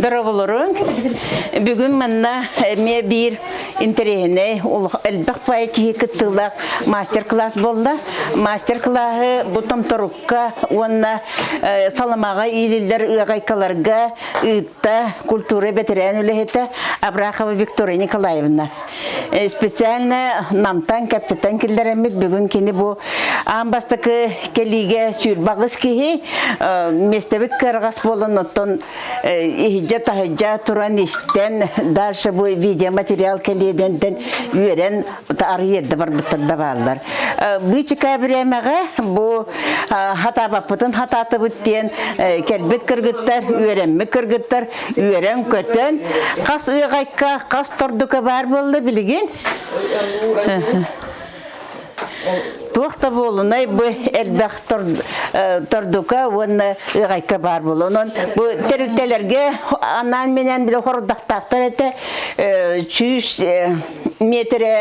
Дороголорун, бүгін манна me bir интерегіне әлбәқ пайки кыттылақ мастер-класс болды. Мастер-классы бұтым тұрыққа, онна саламаға ийлілер ұғайкаларға ұйтта культура бәтірән үліхеті Абрахова Виктория Николаевна. Специально намтан кәптетен келдеріміз бүгін кені бұл амбастықы келіге сүрбағыз кейі местебіт кәрғас болын оттон ихиджа тахиджа туран іштен дальше бұл видеоматериал келеден үйерен арыйедді бар бұттырда барлар. Бұйчы кәбіремеға бұл хатабаппытын хататы бұттен кәлбет кіргіттар, үйеренмі кіргіттар, үйерен көтен қас ұйғайқа, қас тұрдықы бар болды білген. Туақта болуынай бұл әлбәқ тұрдуға оны ұғайқа бар болу. Бұл тәрілтелерге анан менен білі хордақтақтар әті 100 метрі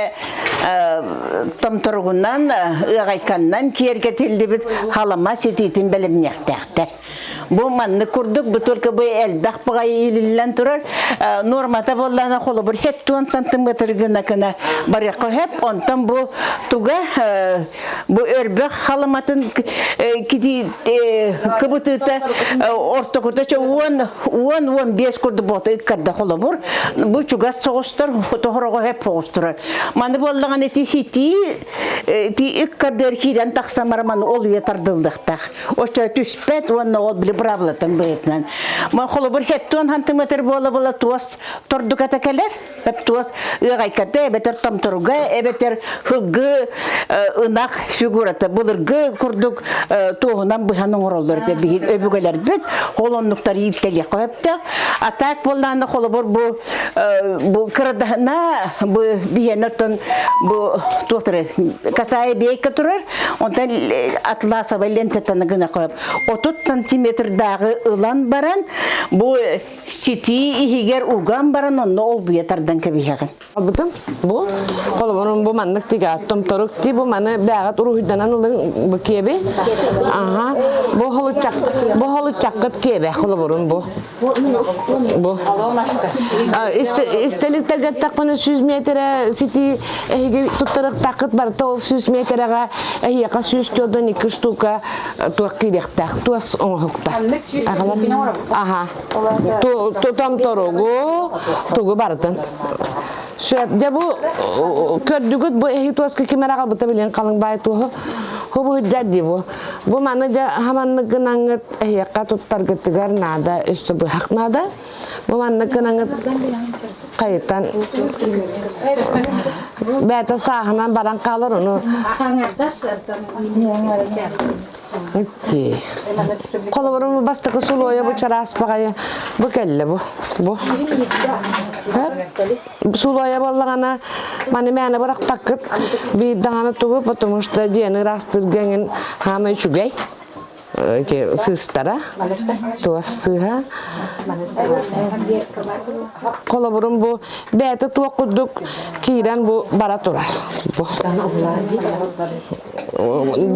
том тұрғынан ұғайқаннан керге тілді біз халама сетейтін білімнектәқтір. Бұл манны күрдік, бұл только бұл әлбәқ бұға елілілен тұрар. Нормата болуына қолы бір 10 сантиметр гына кіна барыққа хеп, онтан бұл туға bu örbek halamatın kiti kıbıtıta ortakuta 10-15 kurdu bota ikkada holabur bu çugas soğustar tohorogo hep soğusturar manı bollağın eti hiti ti ikkada erkiden taksamarman olu yatardıldıqta o çay tüspet onu ol bile brablatan beytnen man holabur hep 10 santimetre bola tuas tordukata keler hep tuas ıgaykata beter tamtoruga beter hıgı ınak figurata bulurgu kurduk toğunan bıhanın oralları da bir öbügeler büt holonluklar yilteli koyupta atak bollanı holubur bu kırdağına bu bihenatın bu tuğtırı kasaya beyke turur ondan atlasa ve lentetanı gına koyup 30 santimetr dağı ılan baran bu siti ihiger ugan baran onu ol bu yatardan kebiheğin Aldım bu holubunun bu manlık tiga attım toruk ti bu manı bağat uruhidanan olun bu kebe aha bu holu çakıt kebe holubunun bu istelikler gattakmanı 100 metre siti ehige tuttarık takıt barıta ol 100 metrega ehiyaka 100 tiyodon 2 ştuka tuak kirek tuas onhukta aha tam torugu barıtın Şöyle bu kördüğüt bu ehituaskı kimera kalbıta bilen kalın baytuğu bu jadi bu mana ja haman genanget ehiyaka tuttar getigar nada üstü bu hak nada bu mana genanget kayıtan beta sahana barang kalır onu Oke. Kalau baru basta ke Solo ya bu caras pakai bu kelle bu. Solo ya balagana mana barak takut bir dangana tuh потому что dia rastır gengen hama çugay. Oke, sistara. Tuas sıha. Kalau baru bu beta tuh kuduk kiran bu baraturar. Bu.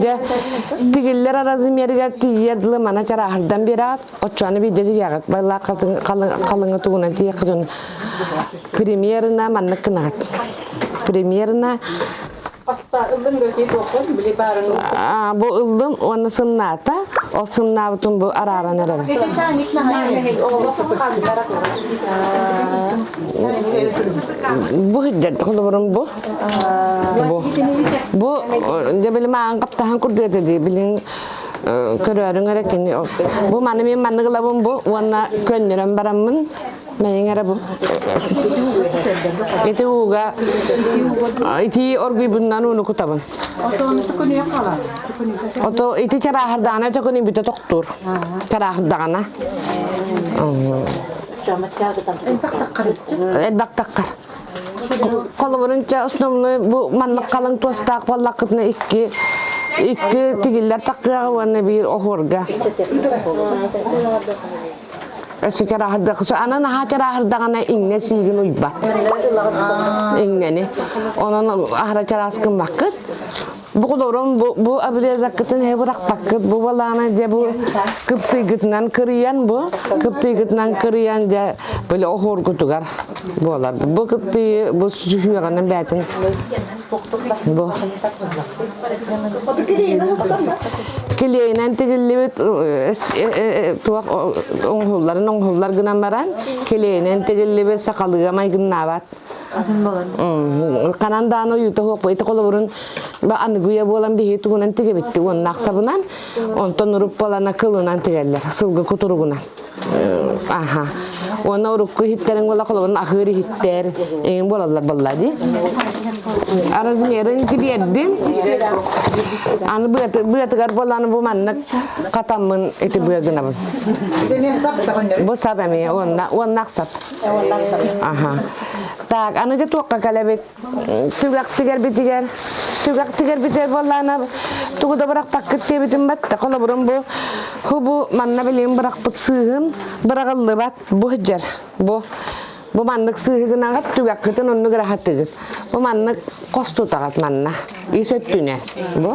Dia tigiller arası merger tiyadlı mana cara hardan birat oçanı bir dedi ya balla kalın tuğuna diye kadın premierna mana kenat premierna Pasta ıldım götü dokun bile barın. Bu ıldım onu sınata o sınavtun bu ara nere. Peki çaynik ne hayır? Bu hiddet kulurum bu. Bu de benim angkap tahan kurdu dedi bilin körüyorum gerekeni bu benim manıgılabım bu ona gönderem baramın Mengenara bu. Itu juga itu orgi bundan unu kutaban. Oto itu cara hardana itu kuni bita doktor. Cara hardana. Elbak takar. Kalau berencana usnumnya bu manak kalang tuas tak palakutnya iki tigiller takar warna bir ohorga. Secara harga soalnya nah cara harganya ingnya sih gini ibat ingnya nih orang ahra cara skemakut bu kolorum bu abrezakıtın he bırakpakıt bu balana je bu kıptıygıtından kırıyan bu kıptıygıtından kırıyan je böyle ohor kutugar bu olar bu kıptıyı bu sühüyanın bätin bu kileynen tigillibit tuak onhullar gınan baran kileynen tigillibit sakalıga may gınnabat kanan dano yuta hokpo ita koloburun ba anguya bolan bihi tugunan tige bitti on naksabunan onton urup bolana kılınan tigeller sılgı kuturugunan aha ona urukku hitterin bola koloburun ahiri hitter en bolalar bolladi arazım yerin kiliyerdin anu bıyatıgar bolanı bu mannak katamın iti bıyagınabın bu sabemi on naksap aha tak anu je tuak kalebet tugak tiger biter bollana tugu da bırak paket tebitim bat ta koloburun bu hubu manna bilim bırak pıtsığın bırakallı bat bu hıcar bu mannak sığına gat tugak kıtın onu grahatıgıt bu mannak kostu tagat manna isöttünen bu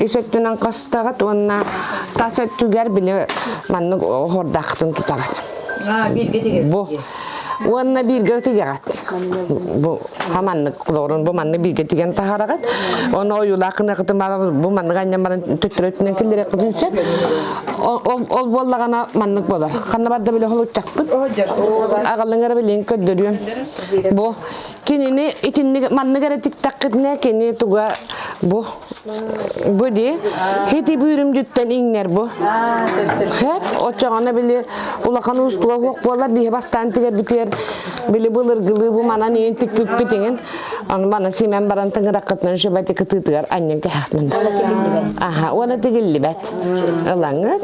isöttünen kostu tagat onna tasöttüger bile mannak hordaktın tutagat bu Wanna bir getigat. Bu hamanlık kulorun bu manna bir getigen taharagat. Onu oyulakına kıtımala bu manna ganyamaran tüttürötünen killere kıtınsa ol bollagana manlık bolar. Kanna badda bile holutacakpıt. Ağallıngara bilen köddürüyorum. Bu kinini itinni manna gara tiktak kıtne kini tuga bu di heti buyurum cütten ingner bu. Hep o çağına bile ulakan ustuğa hok bolar bir bastan tiger biter. Bili bulur gılı bu mana niyen tik pip pitingen onu bana simen baran tengrak katman şöbeti kıtıtıgar annen kehatman aha ona tigilli bet alangat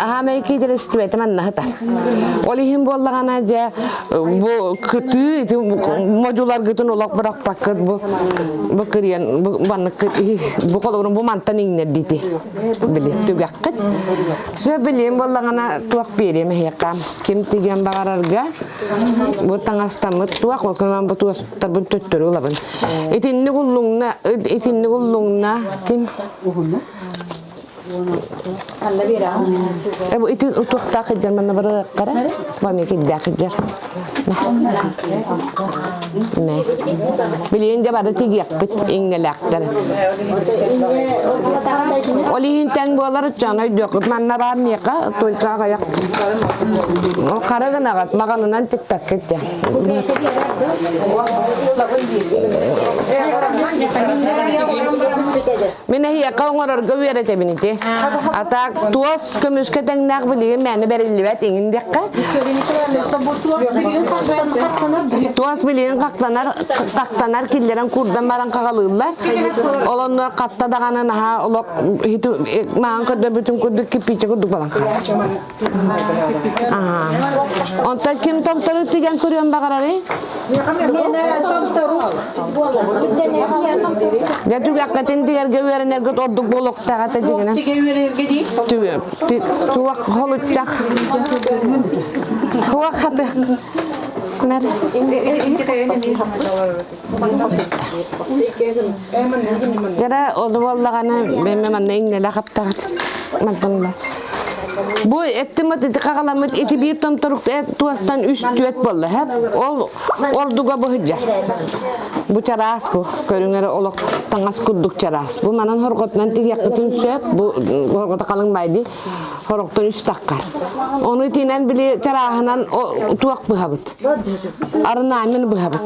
aha meyki diresti bet manna hatar olihim bollagana ja bu kıtı mojular gıtın olak bırak paket bu kiriyan bu bana bu kolorun bu mantan ingner diti bili tugakkat söbelim bollagana tuak pirim hekam kim tigen bagararga bu tangastamut tuak wakman bu tuas tabun tuttur ulaban itinni gullungna kim bu itu tuak takjar mana berakara mami kidda kejar ne bilin jabada tigiak pit ingelaktar olihin tang bolar chana jokut manna bar niqa toyka kayak karagana gat maganan tik paket ya Minahi kau ngoror gawira te binite atak tuas kemusketeng nak beli mene berlibat ingin dekka tuas bilin kaktanar killeran kurdan barang kakalıllar olonlar katta daganan ha olok hitu maan kadar bütün kuduk kipice kuduk balang aha onta kim tom taru tigan kuryan bakarari jatu gakatin tigar gawira nergot orduk bolok tagata digana tuak holutcak tuak hati ner jara odwalla kana bemme manne ingne lakap tagat mantanla bu ettimat itikakalamat iti bir tam taruk tuastan üst tüet bolla hep orduga bahıca bu çaras bu körüngere olok tangas kudduk çaras bu manan horgotnan tiyak ketun söp bu horgota kalın baydi horgotun üst takkar onu itinen bili çarahanan tuak bıhabıt arınamen bıhabıt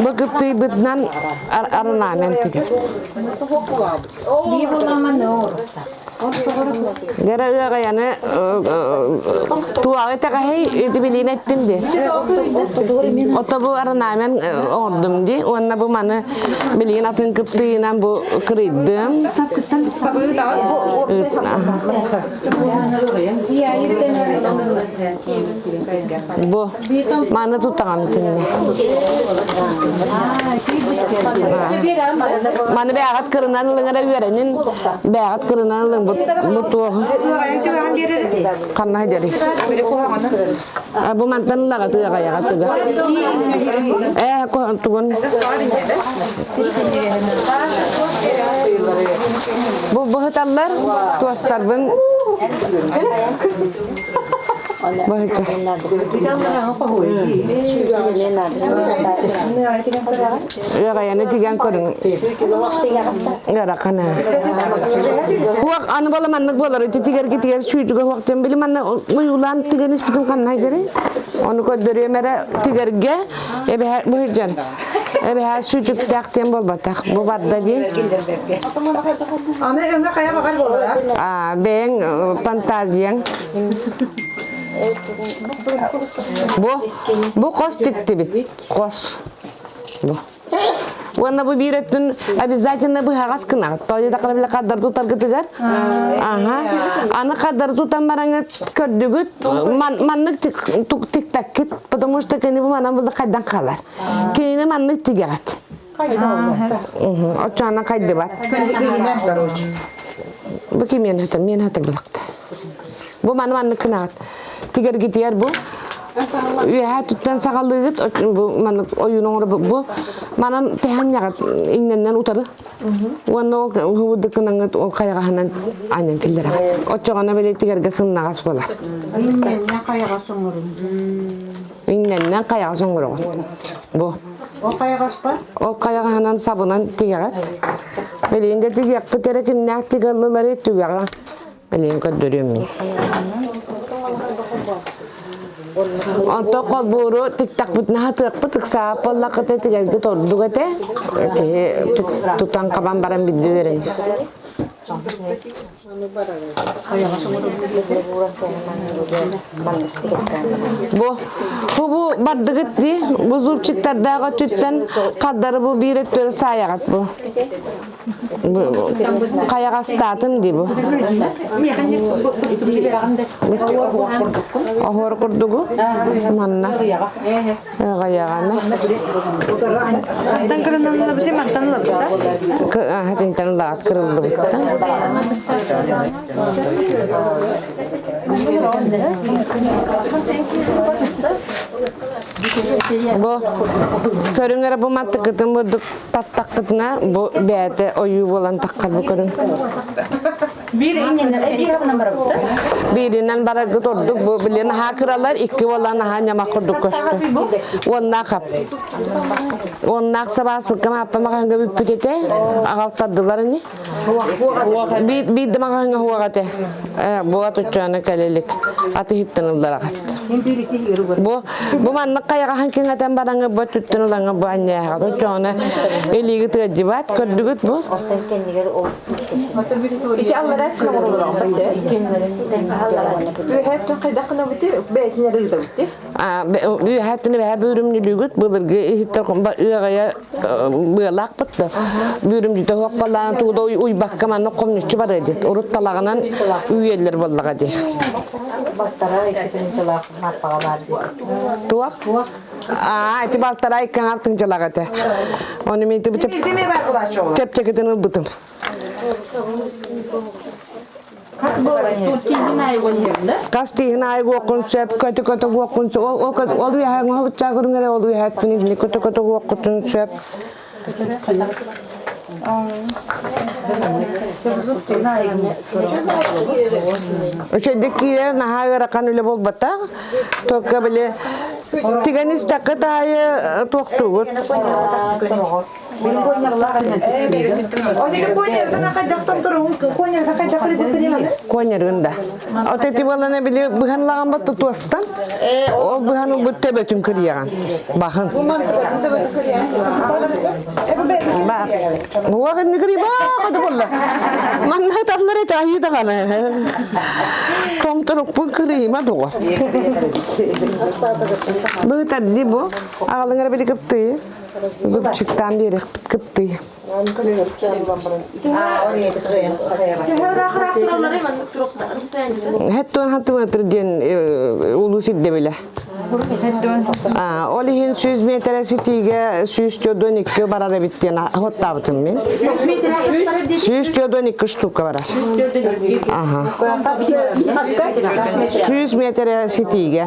bu kıptı bitnan arınamen tiyak gara kayane tuwa ita kahay itibili nettim di otobu aranamen ordum di onna bu mana bilin atın kıptığından bu kırdım Bu. Mana tutağım tinne. Mana beğat kırınan lığına verenin beğat kırınan lığın bu tuğu. Kanna hajari. Bu mantan laga tuğu kaya tuğu. Ko tuğun. Bu hıtallar tuğastarbın bahçe. Ya kayaknya tiga koreng. Ya rakana. Wak anu bala mannak bolar itu tiga suit juga waktu yang beli mana uyulan tiga nis pitung kan aja deh. Anu kau dari mereka tiga ge, bahkan suit tak tiang bol batak, buat lagi. Ana evde kaya bakar bolar. Beng fantasiang. Bu kos tiktibit. Kos. Bu. Wanda bu biretün обязательно bu hagas kena. Toy da kalbila kadar tutar getigar. Aha. Ana kadar tutan barangnya kördügüt. Manlık tik takit. Потому что kini bu mana bu kadang kalar. Kini manlık tigarat. O çana kaydı bat. Bu kim men hatar bulakta. Bu manlık kena. Tigar gitiyer bu. Ya tutan sakallığı bu mana oyunun bu mana tehan yakat ingnen utarı. Wanna ol dekenan ol kayaga hanan anen kildira. Oçogana bele tigar gasın nagas bola. Ne kayaga songurun. Ingnen kayaga songurun. Bu. O kayaga spar. Ol kayaga hanan sabunan tigarat. Bele inde tigar petere kinna tigarlıları tügaran. Bele inko dörüyorum min. Untuk kau buru tiktak putnah petik siapa lah kata tiga itu tuh dua kata, tutang kapan barang bidurin. Bu bardıgıt di, bu zulçikler dağa tütten kadar bu bir etör sayagat bu. Kayaga statım di bu. Ahor kurdugu, mana? Kayaga ne? Tangkalan lebih mantan lebih. Hatintan laat kırıldı bitten. Bu körüngere bu mattıkıtın bu tattakıtına bu beyate oyu olan takkar bu körün. Birinden barakıt olduk bu bilen hakıralar iki olan hanya kurduk koştu. Onnak kap. Onnak sabah bakım yapma kanka bir pütete ağaltadılar ni. Bir de makanga huagate. Bu atucana kalelik. Ati hittanıllar akat. Bu mannak kaya hankin atan baranga bu tuttanılanga bu anya akat. Atucana eligi tgajibat kördügüt bu. İki Allah'a şükür olur ama işte. Hep de kaydakına bitti, beytine de bitti. Hattını ve bölümlü dügüt bulurgu hittar komba üyaya bölak bitti. Bölümlü de hok balana tuğda uy bakkaman nokomnuşçu var edit. Urut talağından üyeler bollaga di. Baktara ikisinin çalak napağa vardı. Tuak? Eti baltara ikkan artın çalaga te. Onu minti bıçıp Bildiğime ben kulaçoğlu. çep çeketini bıtım. Kas bu tutin ay wonda. Kasti hinay gokun sep kötü gokun o ya hang ho çagurun ngere olu ya tini kötü gokun sep. Öçedeki yer nahagara kanule bol bata. Toka bile tiganis takata ay toktu. Benim konyarlar O deke konyardan kaydaktan durun. Konyardan kaydakları bukırıyor. Konyarında. O teti balana bile buhan lağım batı tuastan. O buhan bu tebetüm kırıyan. Bakın. Bak. Bukan negeri bah kata bola. Mana tatlar itu ayu dah kana. Tom teruk pun keri mah tu. Bu tadi bu. Agal negara beli kepti. Bu çıktan bir kepti. Hetton hatı terjen ulu bu sidde bile. Olihin 100 metre sitiga 100 dön 2 barara bitti na hotta batım ben. 100 dön 2 штука barar. Aha. 100 metre sitiga.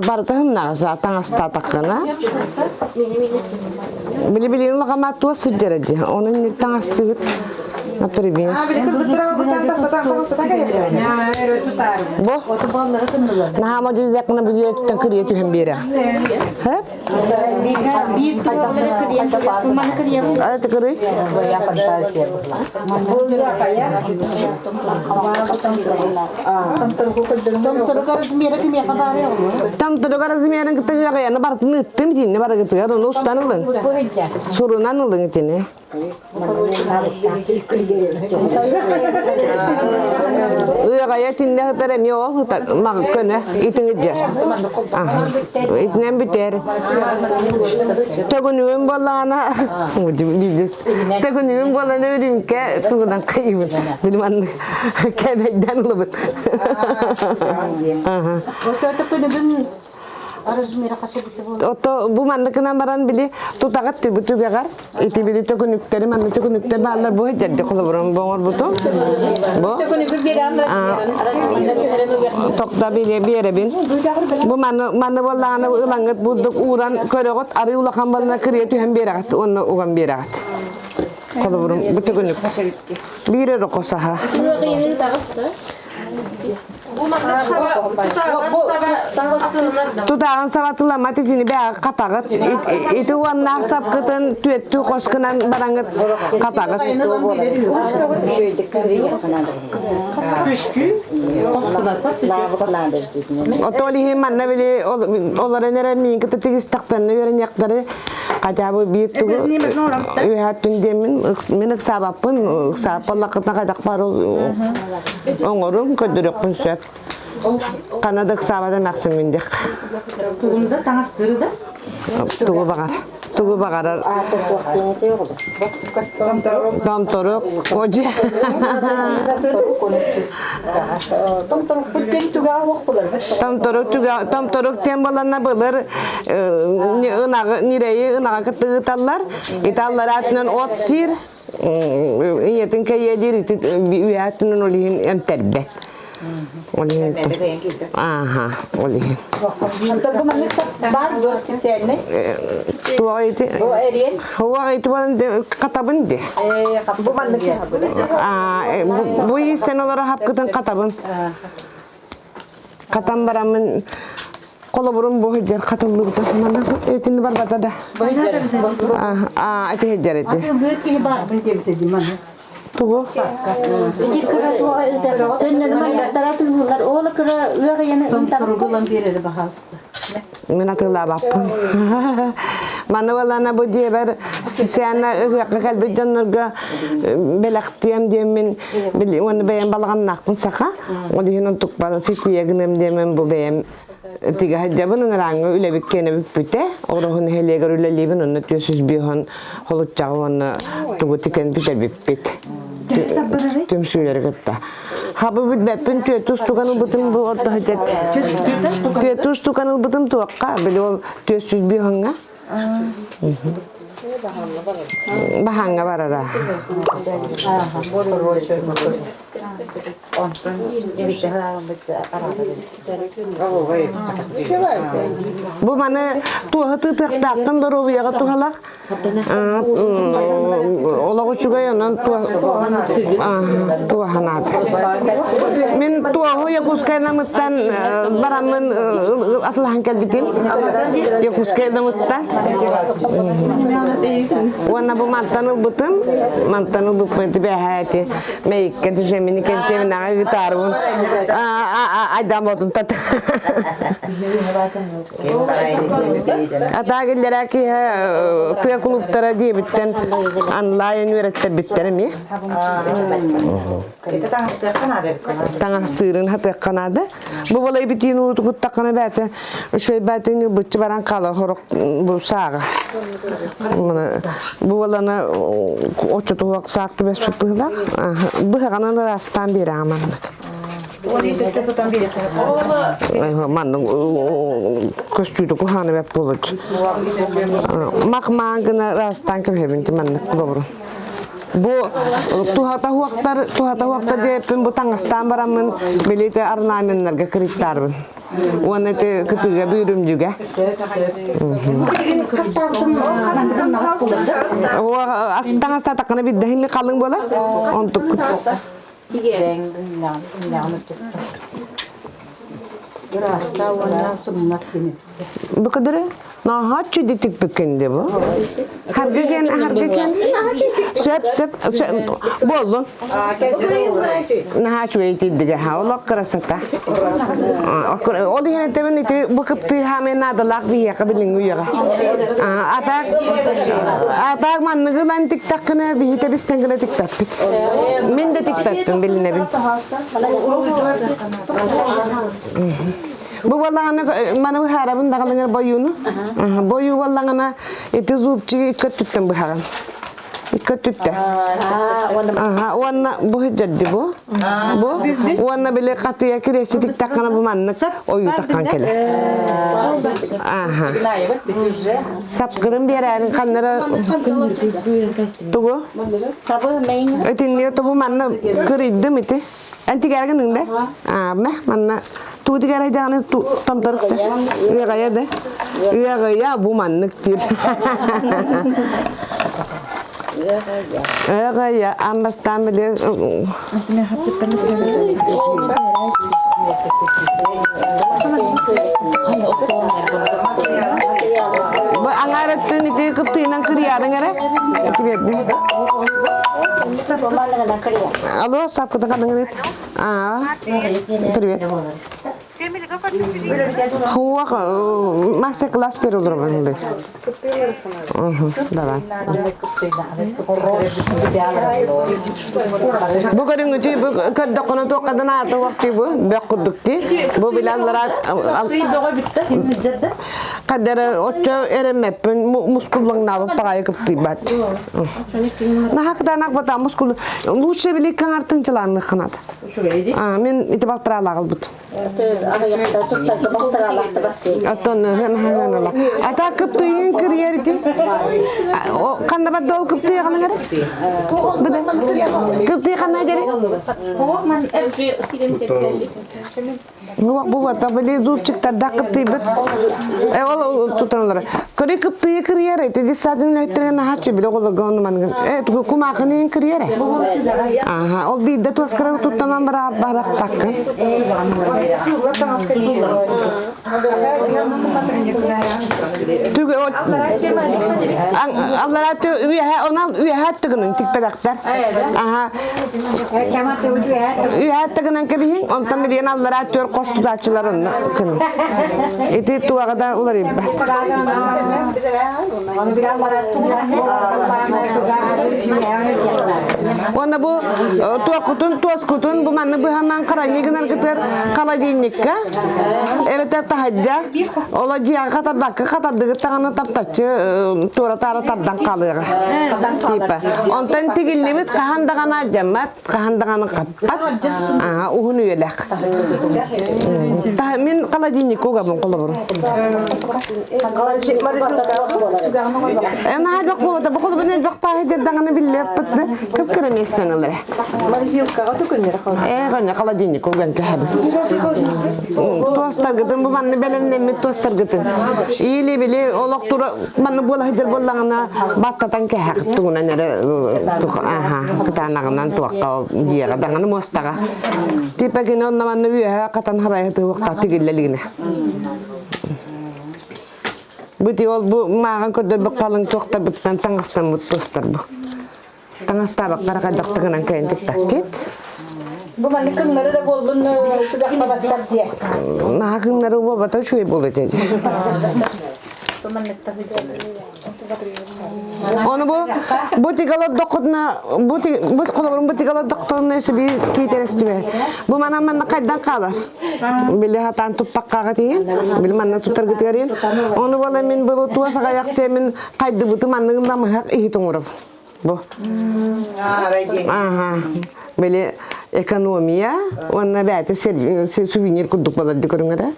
Barta hımna zaten hasta takına. Bili lakamat tuas sejarah. Onun ni tang astıgıt. Например. Bu. Nah mau jadi nak beli tu kerja tu hembira. Heh? Ada tu kerja? Tam tu dokar zmiaran kita kaya na barat nutim jin na barat kita ron ustan ulang. Surunan ulang ini. Kaya tindak teremi oh tak makan itu aja. Itu nem biter. Tegunyum balana. Tegunyum balana urim ke tuhan kayu. Jadi mana kena dan lebet. Oto bu mandı kınamaran bili tutagat tibu tugagar iti bili to konükteri mandı to konükter bağlar bu hecedi kolaboran boğar bu to bu tokta bili bir yere bin bu mandı bollağına ılangıt bulduk uğran körügot arı ulakan balına kırıya tühem bir agat onu uğan bir agat kolaboran bu to konük bir yere rokosaha Tutağın savatla matitini be katagat itu wanna sapkatan tuetu koskanan barangat katagat otolihi manna bile onlara nere min kata tigis taktan veren yakları kacabı bir tu hatun demin minik sabapın sapalla katna kadak parol ongorum ködürük pun söp Kanadak sabada maksimmindik. Tuğumda tanıştırdı. Tuğu bakar. Tomtoruk, oje. Tomtoruk tembalanna bulur. Nireyi ınağı kıtıgıtallar. İtallar atının ot sir. İyetin kayedir. Üyatının olihin emterbet. Olihin. Aha, olihin. Tua itu. Tua itu balan katabın de. Bu isen olarak hapkıdan katabın. Katam baramın kolaborun bu heccar katıldı bu da. Mana etini var batada. Eti heccar eti. Tuğu. İki kıra tuğa öder. Dönlerime yattara tuğular. Oğlu kıra üye yana intar bulan bir yere bakarsı. Minatilla bappın. Mana valana bu diye ber spesiyana kakal bejanlarga belaktiyam diyemin bili onu beğen balagan nakpın saka. Olihin untuk bal sitiye gnem diyemin bu beğen tiga hajabın ngarangı öyle bir kene bir püte. Orahun helegar öyle libin onu diyorsunuz bir hon holut çağın tuğu tiken püte bir püte. Tüm suyları katta. Habı bir bepin tüye tustukanı bıtım bu orta hacet. Tüye tustukanı bıtım tuakka. Beli ol tüye süz bir hanga. Bahanga barara. Bu mana tuha taktan doğru ya tuhalak. Ola juga yanan tuha hanat. Min tuha ho ya kuskayna mutan baramın atlahan kalbitim. Ya kuskayna mutan. Wana bu mantanı bu penti behati. Meik kenti jemini kenti na gitar bu. Adam otun tat. Ata gelera ki tuya kulüptara diye bitten online ürettir bitter mi? Tanastırın hatta Kanada. Bu balay bitin utu takana bete. Şöyle betin bıçı baran kala horok bu sağa. bu balana oçutu vak saktı besip bıhlak. Bu heganan rastan biri amanlık. O diyse tutan biri. Manның көстүйді құханы бәп болады. Мақмағына растан кірхебінті манның құлабырын. Бұл тухата хуақтар деппін, бұл таңыстан барамын, белеті арнаменлерге кіріптарбын. Оны күтіге бүйрім жүге. Таңыста таққаны биддәхімі қалың болар. Bu kadar nahat çüdütük bükündü bu. Hargıken. Söp. Boldun. Nahat çüdütük ha. Ola karasakta. Oli hene temen ite bakıp tüy hamen adalak bir yaka bilingu yaka. Atak manlığı lan tik takını bir hite bistengine tik taktık. Min de tik taktım biline bin. Bu vallangana mana bu harabın dağılır boyunu. Boyu vallangana eti zupçu ikat tuttum bu haram. İkat tuttu. Wanna bu hicaddi bu. Bu wanna bile katıya kiresi tik takana bu manlık oyu takkan kele. Sapkırın bir yerin kanlara tuğu. Sabah meyin. Etin bu manna kırıydım iti. Anti gergin ninde? Manna tu digara jangan tu tontor te. Iya kaya deh. Iya kaya bu mannek tir. Iya kaya understand bile. Bu angaret tu ni te kuptinan kriya dengare. Tibet. Alo, sap kita kan dengerin. Привет. Huwa master kelas biru berapa nih? Давай. Bu kadang itu bu kadang kono tuh kadang ada waktu bu bekudukti bu bilang berat. Kadang ocho eremep muskulung nawa pakai ketibat. Nah kita anak bata muskul lucu beli kan artin celan kanat. Min itu bak terlalu but. Atun lah. Ada keptiin karier itu. Kan dapat dol kepti kan nggak? Betul. Kepti kan aja deh. Nuak buat tapi dia zup cek tak kepti bet. Allah tutulanlar. Kari kepti karier itu di saat ini itu nah aja bila kalau gaun man. Tu kumakan ini karier. Ol bida tu sekarang tu tamam barak takkan. Tuh, Allah tu, wihat tegenan tik pedakter. Wihat tegenan kebihin, on tamir Allah tu kostu daçıların kan. Itu tu agada ular ibba. Wana bu tuas kutun bu mana bu hemen karanya kenar keter kalajinnikka. Evet tahajja. Ola jiya kata deket tangan taptaçı tura tara tabdan kalır. Tipe. Ondan tigil limit kahandangan ajamat, kahandangan kapat. Uhunu yelak. Min kalajinnikko gabung kolabur. Nah bak bu da bakul bener bak pahit dangan bille patne kep kremesten alır. Kanya kalajinnikko gan kahab. Tostar gıtın bu manne belenle mi tostar gıtın. İyili bile olak tura manne bola hider bolangana battatan kahak tuna nere ketanangan tuakka jiya dangan mostaga. Tipe kini onna manne wiha katan haraya tu waktu tigil ligine. Buti ol bu makan kodol bakalang tuakta bitan tangastan mut tostar bu. Tangasta bak para kadak tegenan kain tiktakit. Bu manne kınları da boldun sudah pada diye. Nah kınları bu batau cuy boleh jadi. Onu bu tigalar dokuduna bu kolaburun bu tigalar doktoruna bir kiterestibe. Bu manamman kaydan kalar. Bili hatan tupak kagatiyen. Bili manna tutar gitiyen. Onu bala min bulu tua sakayak temin kaydı butu mannın namah ihitung bu. Aha. Böyle ekonomiya, ona bäte souvenir kuduk balar dikorungada.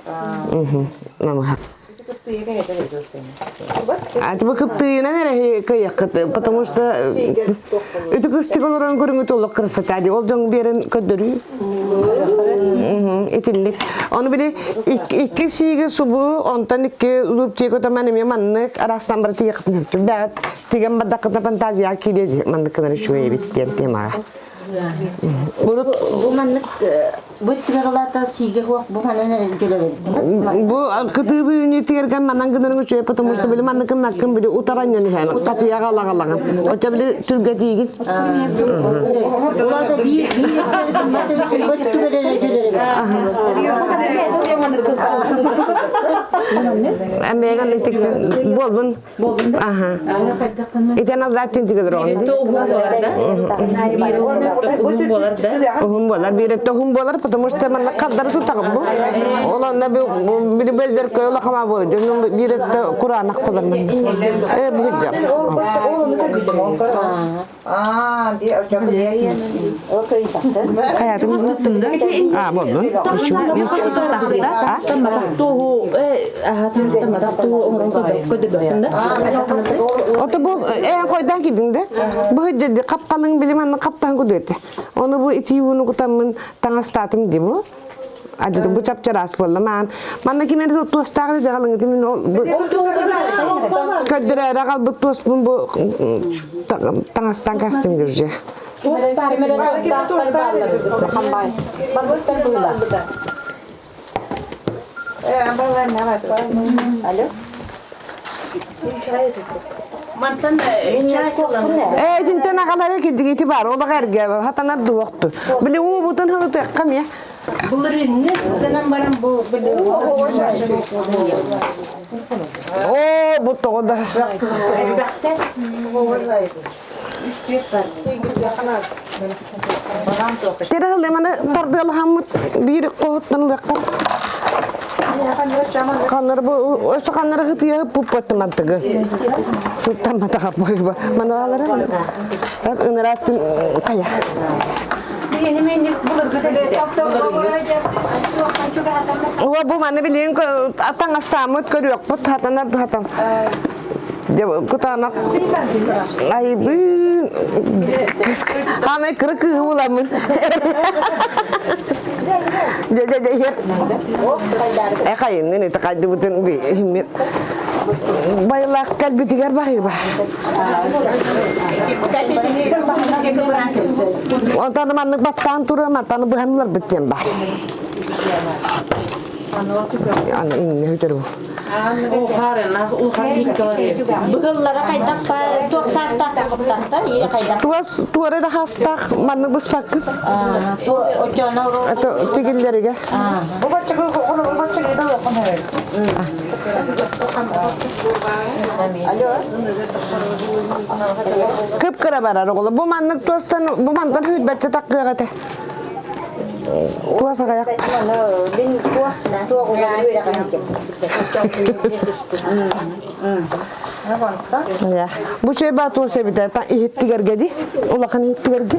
Namah. А ты выкупты, наверное, каяк, потому что это костыгаларан көрүнгө толук красота ди. Ол жоң берен көдөрү. Этилик. Аны бире икки сиге субу, онтан икки зуптиго таман эме манны арастан бир тиге кытып. Бәт тиген бадакта фантазия киде манны кынары шуе биттен темага. Bu manlık bu tıragalata sige huak bu manın jölere. Bu kıtığı büyüğünü tigerken manan kınırını şöyle потому что böyle manlıkın makkın bile utaranyan yani. Katıya kalağalagan. Oça bile Türkiye tigin. Ola da bir matematik bu tıragalata jölere. Amerikan etikten bolgun. Aha. İten zaten tigedir onu. Humbolar bir ette humbolar потому что manlık kadar tutakım bu. Olan da bir belder koyula kama bu. Çünkü bir ette Kur'an akpalar man. Bu hicap. Oğlum da gidiyor on kadar. Diye ocakta diye. O kıyısaktı. Hayatımız tuttum da. Bolgun. Ota bu en koydan gidinde. Bu hicadi kapkalın bilim kaptan kuduydu. Onu bu iti yuvunu kutamın tanga statım di bu. Adı bu çapçaras bolla man. Manna kimene de tost tağdı da kalın timin bu. Kadra ragal bu tost bu tanga stan kastım dirje. Alo. Mantan çay salam. Dinten akalara gittik itibar. O da gerge. Hatanar du vaktu. Bile o butun halı tekkam ya. Bunlar ne? Bugünden baran bu O bu toğda. Tera halı mana tardal hamut bir kohuttan lekka. Kanlar bu o kanlar hıtıya bu patmantıgı. Sultan mata kapı. Manalara. Bak ınaratın kaya. Bu mana bilin ko atang astamut ko yok pot hatanar hatam. Jawab ko tanak. Ay bu. Hame kırık ulamın. Jadi kayın ini takaydı bütün bir himmet. Bayılak kalbi tigar bahi bah. Ondan manlık battan tura matan buhanlar bitten bah. Ana ini hüter bu. Bugüllara kaydak tuak sastak kapakta iya kaydak. Tuara da hastak manlık bıspak. Tu ocana ro. Atau tigilleri gel. Bu bacak onu bu bacak da yok onu. Alo. Kıpkıra barar oğlu. Bu manlık tuastan bu mantan hüt bacca takkı gate. Tuasa kayak. Ben tuas tuak onu böyle kaydak. Ya, bu şey batu sebita ta ihtigar gedi. Ulakan ihtigar gedi.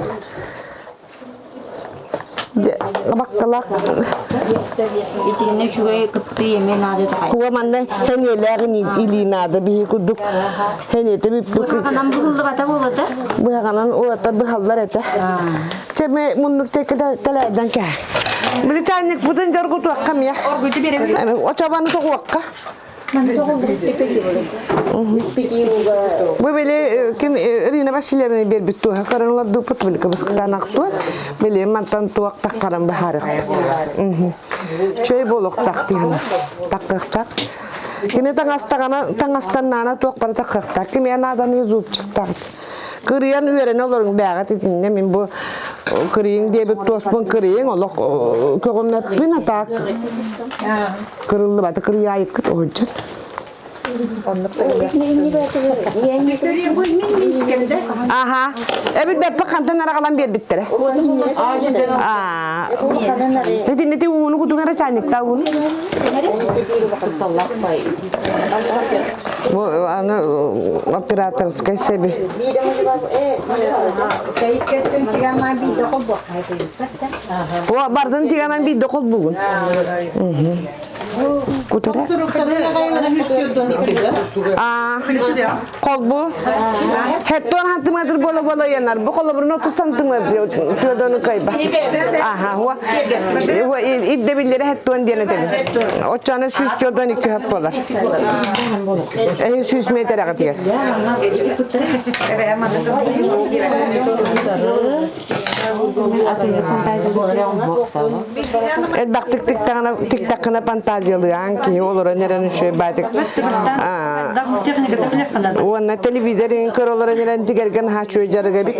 Bakkalak. İçine şuraya kıttı yemeğin adı da kaydak. Kuwa manne henelerin ilina da bir kuduk. Henete bir Bu kanam bugüldü bata buldu. bu kanan o ata bir hallar ete. Ceme munluk tekele telerden ka. Bir çaynik budun jargu tuakkam ya. O çabanı tuakka. Bu böyle kim rina basilerini bir bitu hakaranlar duput böyle kabus katanak tuat böyle mantan tuak takaran baharak. Çöy bolok taktihan tak. Kini tangastan nana tuak pada tak. Kim ya nada ne zup çıktak. Kırıyan üyeren olur bağat itinde min bu kırıyın diye bir tospun kırıyın olok kökümlet bin atak. Kırıldı batı kırıya ayıkıt olacak. Aha. Evet ben bakandan arakalan bir bittere. Aa. Ne unu kudugana çaynikta unu. Bu ana operatörskay sebi. Bu bardan tigaman bir dokuz bugün. Kutara. Kol bu. Hetton hantimetre bola yanar. Bu kolu burun 30 santimetre. Tiyodonu kayba. Aha. Huwa idde billeri hetton diyene tabi. O çana süs tiyodon iki hep bolar. Süs metre akıtıyor. Bak tik takına fantaziyalıyan ki olur neren şey baydık. Ona televizyon kör olur neren tigergen ha çocuğu gibi.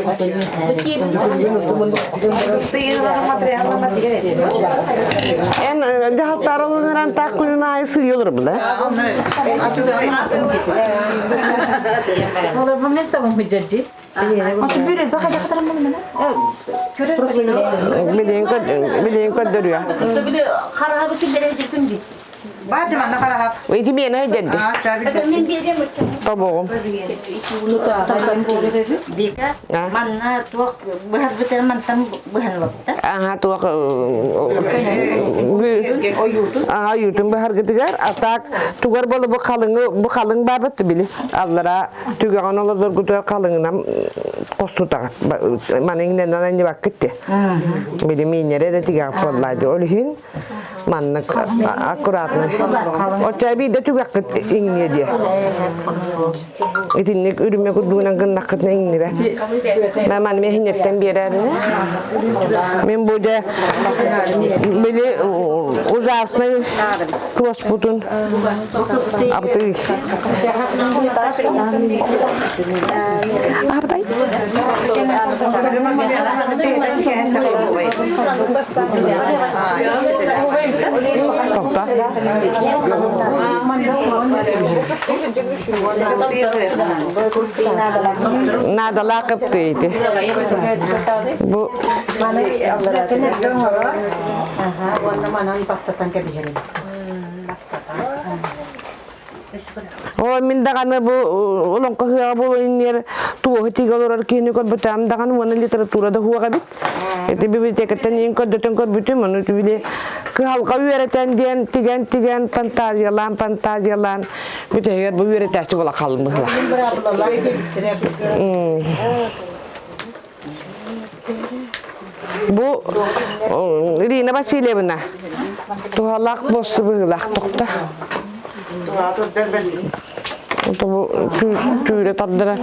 En de hatta olanların takuyuna ayısı yolur bu da. Olur bu ne sabah mücadele? Atı böyle bak hadi kadar mı Bilin kod duruyor. Bile karabı ki derecektim di. Bade mana karahap. Itu biar nak jadi. Efendim bir yere mi? Tabung. Dika mana tuak bahan betul mantan bahan waktu. Aha tu aku. YouTube bahar ketigar atak tugar bolu bu kalın babet bili. Allara tugar onu olur kutu kalın nam kostu tak. Mana ingin nanya bakit ya. Bili minyere de tiga pola olihin. Mana akuratnya. O tabi de tugar ingin dia. Itu nik ürüme kudunan kena ingin be. Memang mehnetten bir yerde. Men burada bili uzasını tuas putun. Abdü. Abdü. Tokta. Nada lakıp değildi. Bu o min dagan bu ulong kahya bu inir tuh tiga orang kini kau betam dagan wana literatura dah huwa kabit. Itu bibliotekatan yang kau datang kau betul mana tu bile kehal kau wiratan dian tigan pantazialan betul ya bu wiratan tu bola kalm lah. Bu ini apa sih lebena? Tu halak bos sebelah tokta. Bu tüyre taddıra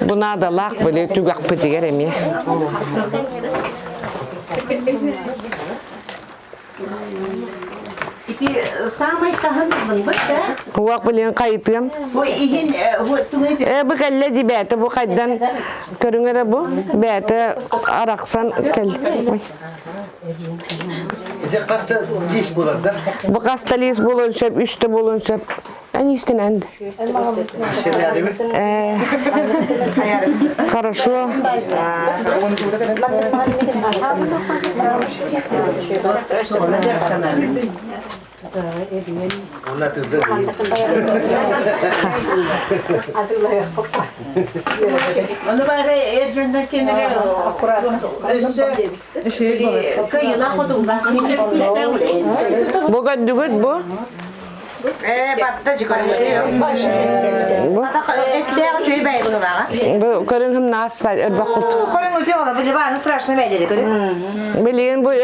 buna da lak böyle tügak pıtı gerem ya. İki samay tahanın bıktı. Huwak böyle kayıtım. Bu ihin bu tuğu Bu kelle di bete bu kaydan körüngere bu bete araksan kel. Bu kastalis bulunsa üstte bulunsa ben istenen. Хорошо. Onu bari Ercü'nden kendine kıyıla kodumdan kendine küste olayım. Bu kadar bu. Batta çıkarıyor. Batta etkiler şeyi bey bunu da. Bu karın hem nasıl bakut. Kolun ucu ola bu bana straşna bey dedi görüyor. Bilin bu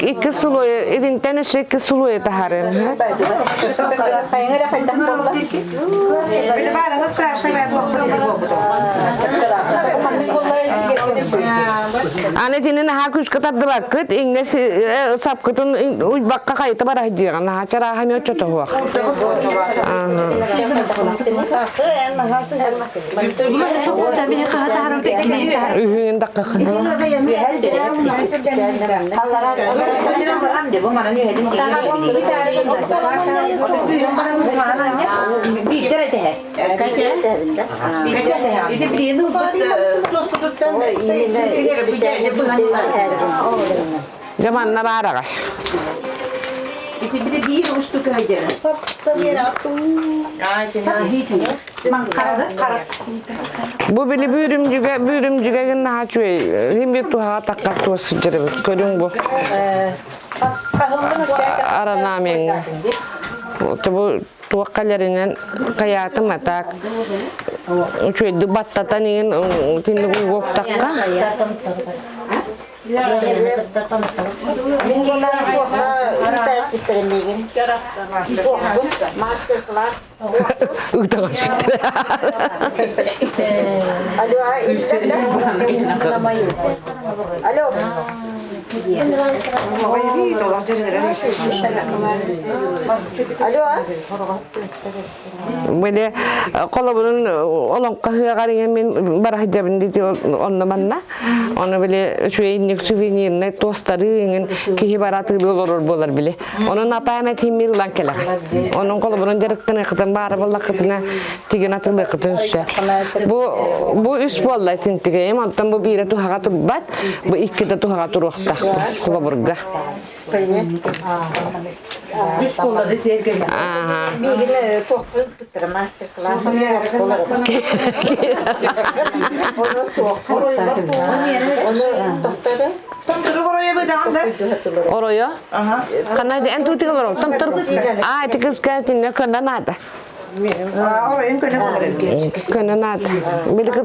iki sulu edin tane iki sulu taharım. Kayaknya ada Bile bana straşna bey bu. Anetinin ha kuş katardı vakit inges sapkıtın uy bakka kayıtı var hadiyan ha çara hamı çota huwa. Tabii kahta haram tekniği. Ühün dakika kan. Zaman na bara. Bir de bir ustu kayacağım. Bu bile büyürümcüge gün ha çüy. Hem bir tuha takak tuha sıcırı görün bu. Aranameng. Bu tuakkalarından kayatım atak. Çüy dubatta tanin tindu bu takka. Utang hospital. Alo. Alo. Böyle kolabının olan kahve karıya ben barahidabın dedi onunla bana. Onu böyle şu inlik souvenirine dostları ingen ki baratı olur bolar bile. Onun apamet himil lan kela. Onun kolabının direkten ekten bara balla kıtına tigen atıldı kıtın şey. Bu üst bolla tintige ama bu bir tu haga turbat bu iki de tu haga turukta kolaburga. Düz kolladı tergele. Aha. Bir gün sohbet bitti, master class olarak. Onu sohbet. Onu doktoru. Tam turu oraya bir daha. Oraya? Karena di entu tiga lorong, tam terus. Ah, tiga sekali ni kena nada. Oraya kena bulurum. Kena nada. Bila ke,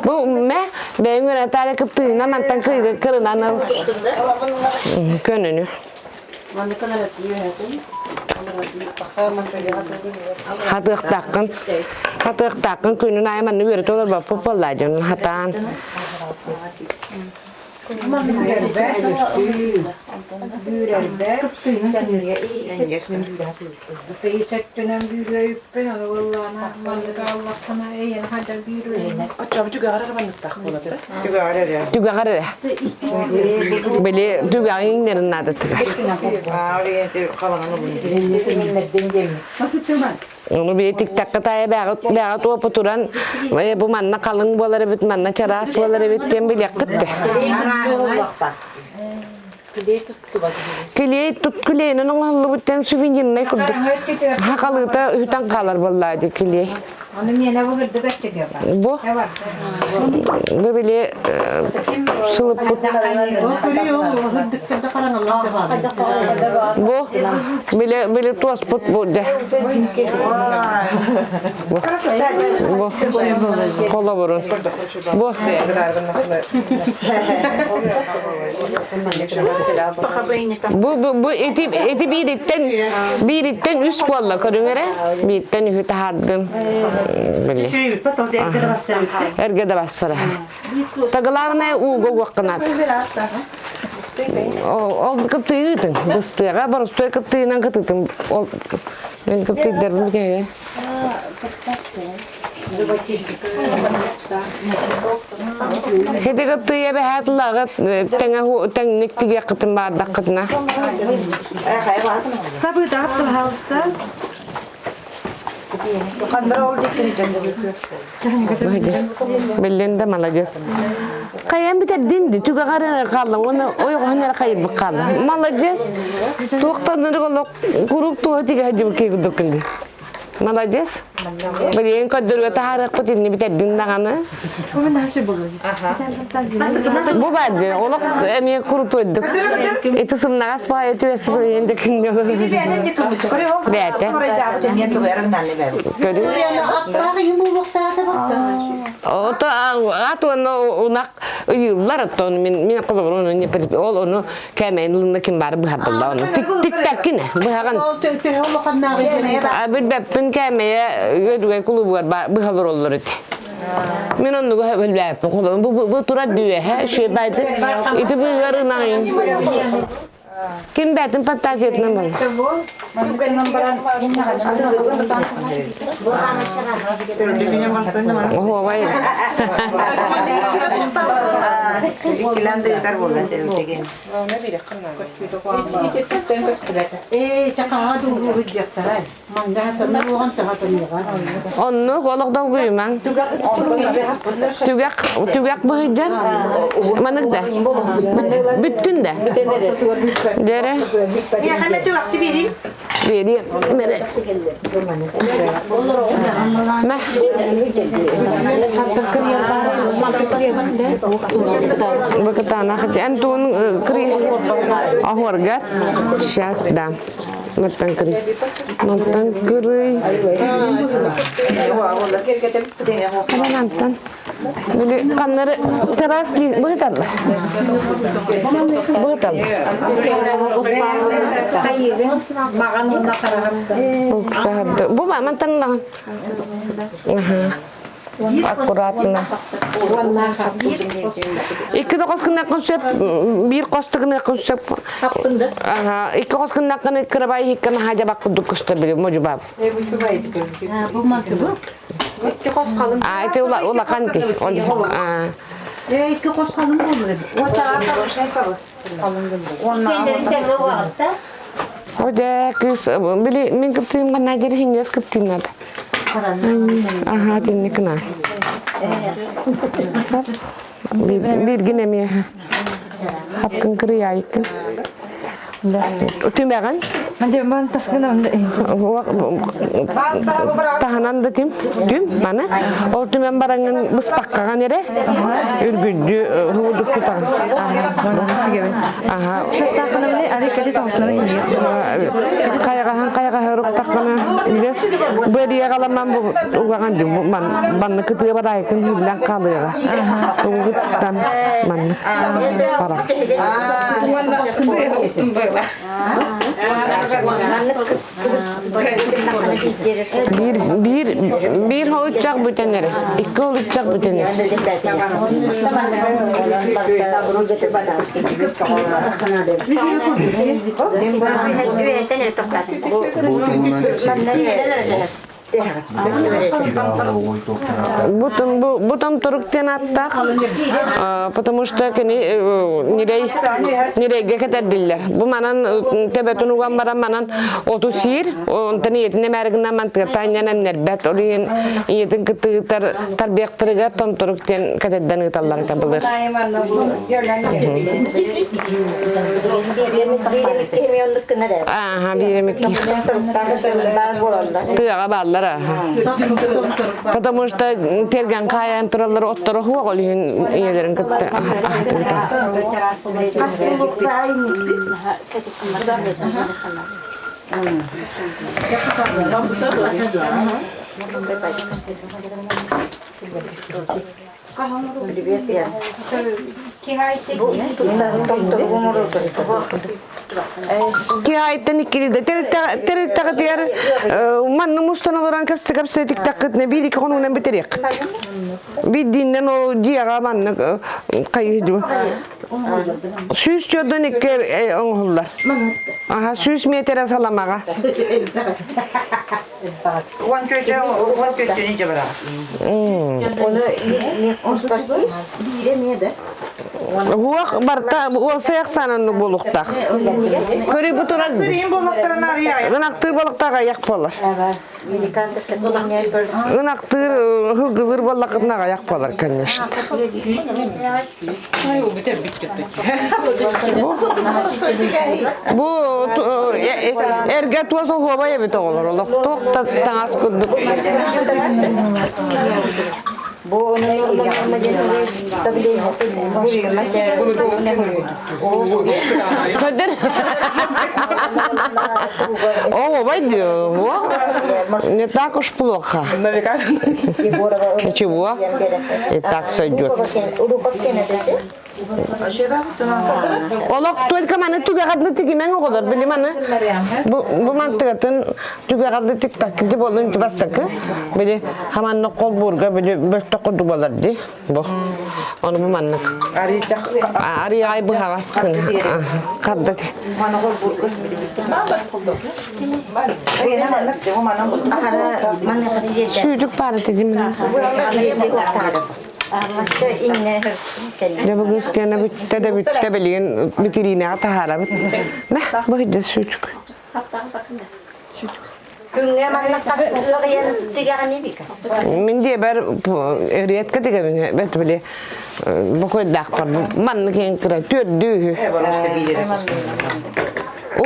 bu me, benim öyle tane kıptı, na mantan kıyı kırına na. Kena ni. Hatık takkan kuyunun ayman ni bir tolar bapa pelajaran hatan. Juga ada ya. Beli juga yang nerin nada tuh. Oraya kalanını bunu. Onu bir tiktak kataya bağat o paturan bu manna kalın boları bit manna çaras boları bit tem bilyak kıttı. Kiliye tut kiliye nang hallu bitten souvenir ne kurduk. Hakalı da hütan kalar vallahi kiliye. Bu böyle sılıp bu böyle tuas put bu de. Bu kolaborun. Bu eti biritten üst bolla körüngere biritten hüta hardım. Böyle. Ergede bassara. Tagalarına ugo vakkanat. O kaptıydım. Bıstığa barıstoy kaptıyla kaptıydım. Ben kaptıydım bir kere. Hedi kaptıya be hatlagat teknik tiga kıtım bardak kıtına. Sabır da yaptı halsta. Kandıra oldu ikinci. Belinde malacağız. Kayam bir de dindi. Tüga karına kaldı. Onu oyuğuna kayıp bakalım. Malacağız. Tuğuktan nırgılık. Kuruk tuğu tiga hacı kıyı dökündü. Malacağız. Böyle en kadar taharak kutin bir de dindanganı. Bu bade. Olak emiye kurutu eddik. Itu sebenarnya supaya itu ya sebenarnya dekin diyor. Ben de kapı çıkarıyor. Bete. Oraya da yaptım. Ya tuğu yarın anne ver. Gördün. Atlar yumurlukta baktı. O da atuan unak yıllar atın min kalabalığın önüne onu kemenin kim var bu haberler onu tik tak yine bu hakan. Abi ben kemeye yödüğe kulu var bu haber olur eti. Men onu bilmeyip bu tura düğe he şey baydı. İti bu yarına. Kim betin patat etmem bunu. Oh vay. İkilen de yeter bu ben televizyon. Çakağa doğru gidecekler. Manda hatanı oğan tahatırlığa. Onu kolaktan koyman. Tügak bıhıcan. Manık da. Bütün de. Dere. Ya hemen de vakti biri. Vereyim. Mere. Meh. Bakıtan akıtı. Antun kri. Ahorgar. Şasdam. Matan kri. Matan kri. Apa nantan? Bili kanları teras di bıhıtarlar. Bıhıtarlar. Bu mah mantan lah. Akuratna. İki de koskun konsep bir kostukun konsep. İki koskun nakın kırabay hikan haja bak kuduk kostabilir mocubab. Bu mantığı. Itu ulah kan ki. İki kos kalın mı olur? O tarafta şey sabır. Kendini tekrar vardı. O da kız bili min kıptım manajer hingga kıptım nada. Aha tinni kena. Bir gine mi? Hakkın kırıya ikin. Tümegan? Manje man tas kena Tahanan da tim mana? O tümem barangan bestakkan yere. Ürgüdü huduk tutan. Aha. Setta kana mene ari kaje tasna me India. Kayak haruk takana. Ile beriya kalamam bu ugangan di man ketua badai kan hilang kalera. Ugutan man parah. Bir olacak bütünleri. İki olacak bütünleri. Бутам турктен аттак, потому что нирейге кетердиллер. Бу манан тебетун уган баран манан оту сир, онтан иетине мәргинен мантыга тайнан эмнербет, олиен иетин кытыгытар тарбияктырыга том турктен кетерден ыталлар эте былыр. Aha, биремекки. Тыга баллар. Потому что терген каян туралар оттора хуа голин иелерин кытты. Ki ayten ikili de ter takdir man mustan olan kapsa tik takit ne bir konunun bitirek. Bir dinden o diğer man kayıcı. Süs çodan iker onhullar. Aha süs metre salamaga. Wan çocuğu nice bırak. Onu ne konuştuk? Biremedi. Huak barta o sayak sanan bulukta. Köri buturan. Kırayım bulaklarını araya. Gınaktır balıkta ayak bolar. Gınaktır hıgılır balıkına ayak bolar конечно. Bu erge tuasa hovaya bit olur. Allah tokta tangas kudu. Bu onu Kader. О, войдём. Не так уж плохо. Ничего. И так сойдет. Olak только mani tügagadlı tikimen o kadar bilim anı. Bu mantıkatın tügagadlı tik takıcı bolun ki bastakı. Bili haman nokol burga bili bölte kodu bolardı. Bu. Onu bu manlık. Ari ay bu havas kını. Kadda ki. Süydük bari dedim. Ne bu kız gene bitti bilin bitirine atahara bit. Ne bu hiç süydük. Min diye ber eriyet katıga bet bile bu koy daktar man ken kira türdü.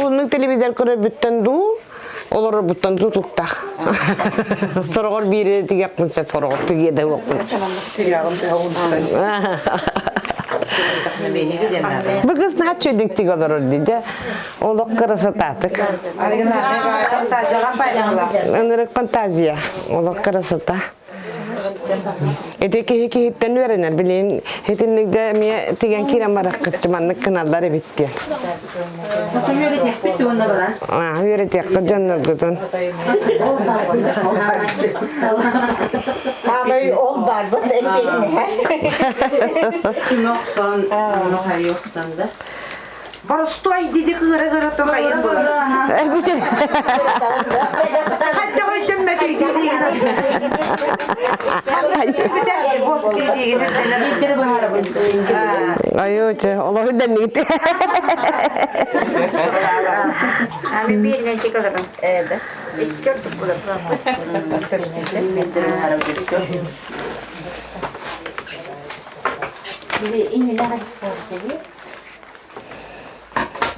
Onu televizyon kore bitten du. Olur buttan tutukta. Sorgol biri tiga kunse forgol tiga da yok. Bu kız ne çöydük tiga olur diye. Olak karası tatık. Onları fantaziya. Olak karası ta. Eteki heki hitten öğrenir bilin. Hetinlikte miye tigen kiran barak kıtçımanlık kanalları bitti. Yöretek bitti onda balan. Yöretek kıcanlar gıdın. Abi ol var bu Kim yoksan, onu yoksan da. Barası ay dedi kıra tokayın bu. Bütün. Hatta o demme dedi. Bu dedi. Bizleri bahara bu. Ayo ce, Allah hüden gitti. Abi birine çıkalım. Evet. İlk gördük bu da. Bir iniler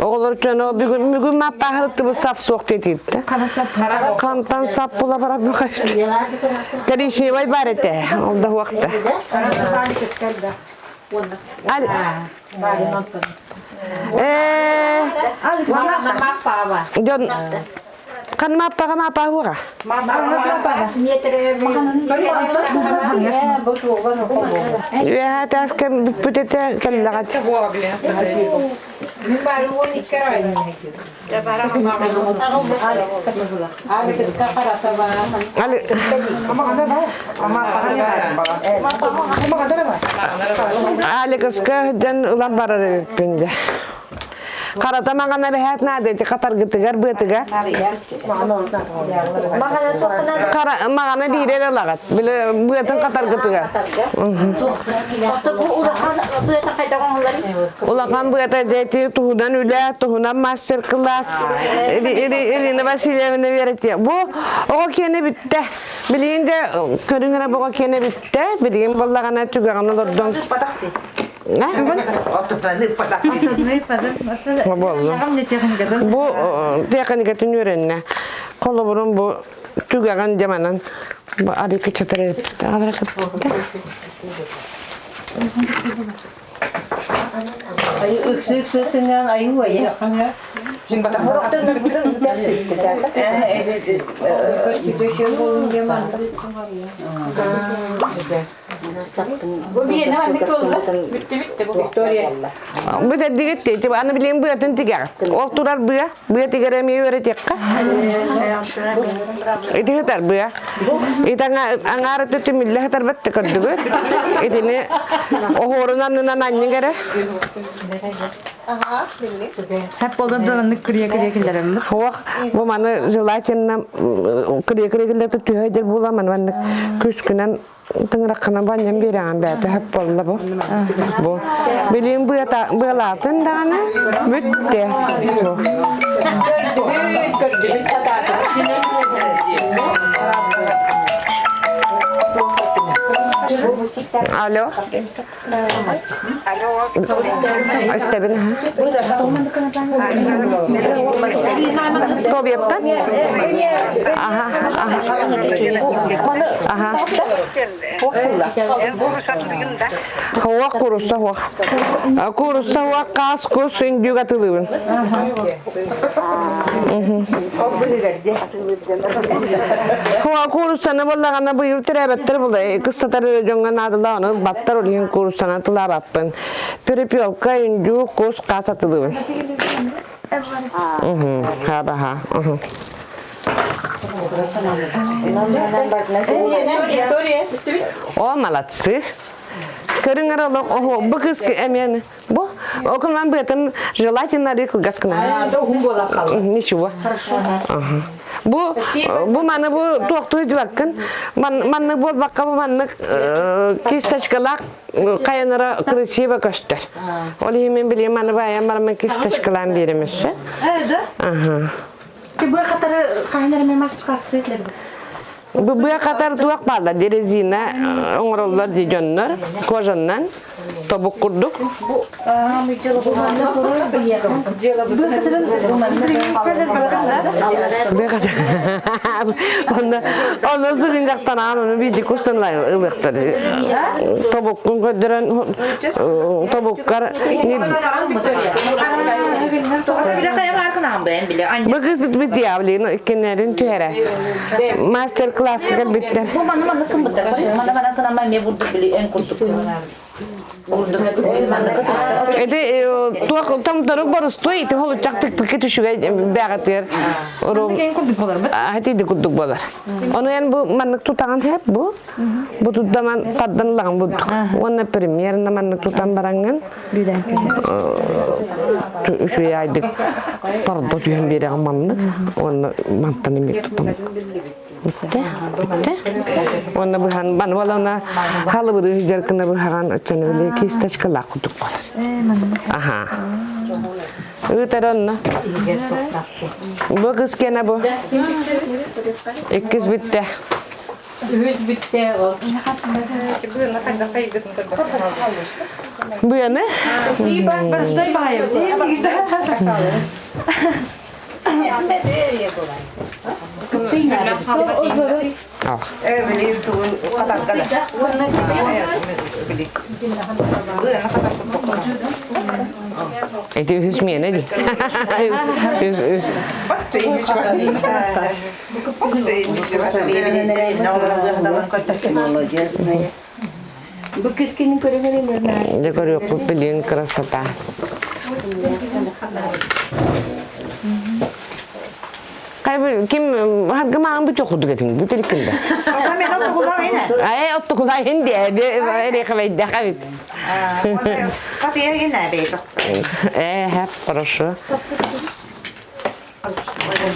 Oğullar için o bugün mappa hırıttı bu sap soğuk dedi. Kantan sap bula bara bakayım. Tadi işini var barete. Oldu vakti. Al. John. Kan mappa hura. Ya tas kan bitete kan lagat. Ali kıska dan ulan barar pinja. Karata mangana behat nade te katar gitigar betigar. Kara mangana dire lagat. Bila buatan katar gitigar. Ulakan buatan deti tuhunan udah tuhunan master kelas. Ini nabasinya menewirati. Bu o kene bitte. Bilin de körüngene bu kene bitte. Bilin ballagana juga kan lordon. Ne? Bu teknikatın öğrenme. Kolaborun bu tügagan zamanan bu adik çatırı. Ay ıksık tingen ayı var ya. Bu da diyetti. Coba anda bileyim bu yatın tiga. Olturar bu ya. Bu ya tiga remi öğretecek. Itu hatar bu ya. Itu angar itu timillah hatar batte kaddu. Itu ne ohorunan nananya kare. Hep oldu da kırıya giderim. Wah, bu mana zelacen kırıya gidelim tuh hajar bulaman mana küskünen tengrakana banyak birangan bete hep oldu bu. Bu bileyim bu yata bu latın dana bitti. Alo. Istedin ha? Kau biarkan? Aha, aha. Aha. Hawa kurusa hawa. Kurusa hawa kas kusin juga tulun. Hawa kurusa ne bolla kana bu yurtira better bolla. Kısatar jonga nadıla onu battar olihin kursana tıla bappın. Piripiyolka inju kurs kasatılığın. Ha baha. O malatsı. Körün aralık oho bu kız ki emin bu okulman bırakın jelatinleri kılgaskına. Nişuva. Bu mana bu doktor bakın manı bol bakka bu manı kistaşkalak kayanara kırışı bakıştır. Oli hemen bileyim manı bayan bana kistaşkalan birimiz. Evet. Aha. Bu kadar kaynarı memas kastediler. Bu kadar tuak bağlı derezine onurlar diyorlar kocandan tabuk kurduk. Ondan sürüncekten anını bir dikustunlar ılıktır. Tabukun kaderen tabuklar. Bu kız bit diyebilirim. İkinlerin tühere. Master class gel bitti. Bu bana kım bitti. Bana kına ben burada bile en kurtuk. Ede tuak tam tarık barıstı iti holacaktık paketi şuga bağatır. Orum. Hati de kurduk bolar. Onu yani bu manlık tutan hep bu. Bu tutaman taddan lan bu. Ona premier manlık tutan barangan. Bilen. Şu yaydık. Tarda tüyen bir manlık. Onu mantanı bir tutan. Bitti. Ona bu han ban walana halı bu hücer kına bu han açanı bile kistaşkala kutuk bolar. Aha. Öteron. Bu kız kene bu. İkiz bitti. Yüz bitti o. Bu yana? Barıştay bahaya. Evet, böyle o kadar kadar. Eti hüsmiye ne di? Hüs. Bak, hiç Bu kız kimin körüngeni mi? Dekor yok bu bilin krasata. Kay kim harga mağın bir tokudu getin bu telikinde. Ben onu kullanayım. Ay ottu kulay hindi de kavay da kavit. Katıya yine beyto. Hep хорошо.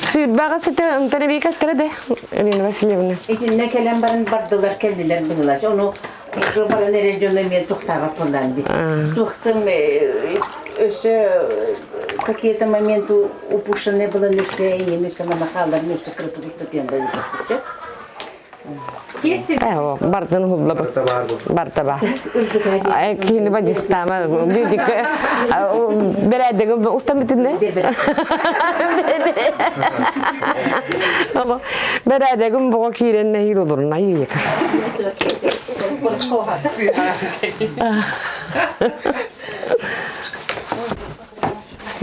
Sübbağa sütü tane kaç de. Elin Vasilyevna. İçinde kelen barın bardılar kendiler bunlar. Onu Robar'a nereye göndermeye tuhtağa kullandı. Tuhtum какие-то моменты упущены было не все, и не все махало, не все крутое, что я бы Evo, bardan hubla barta ba. Ay kini bacistama bir dik berede ustam bitinne. Ama berede gum bu kiren ne olur na yiyek.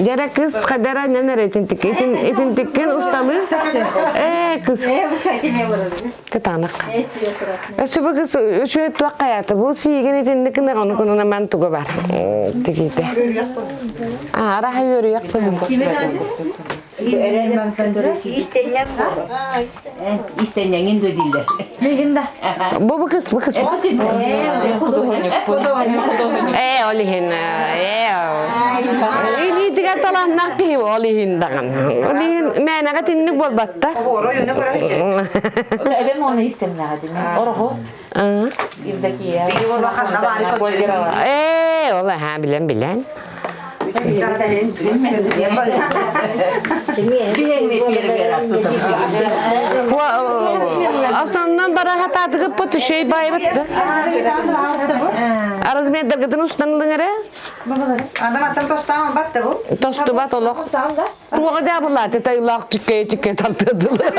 Jara kız kadara neler etin tikken ustalı. Kız. Ketanak. Şu kız şu tuak hayatı bu sigen etin tikken onu konu man tuga var. Tikite. Ara hayır yapalım. İstenyen dediler. Bu kız. Olihin. Ini tiga talah nakti olihin dakan. Olihin mena katinnik bol batta. Oro yönü bırakıyor. Ben onu istemledim. Oruhu. Evdeki ya. Bir yol bakan da bari. Ola ha bilen. Aslında bara hata tıkıp potu şey baybattı. Araz bir dergeden ustanılığın ara. Adam atam tostan battı bu. Tostu bat olak. Tuğa cabılar tetay lak tükke tartıdılar.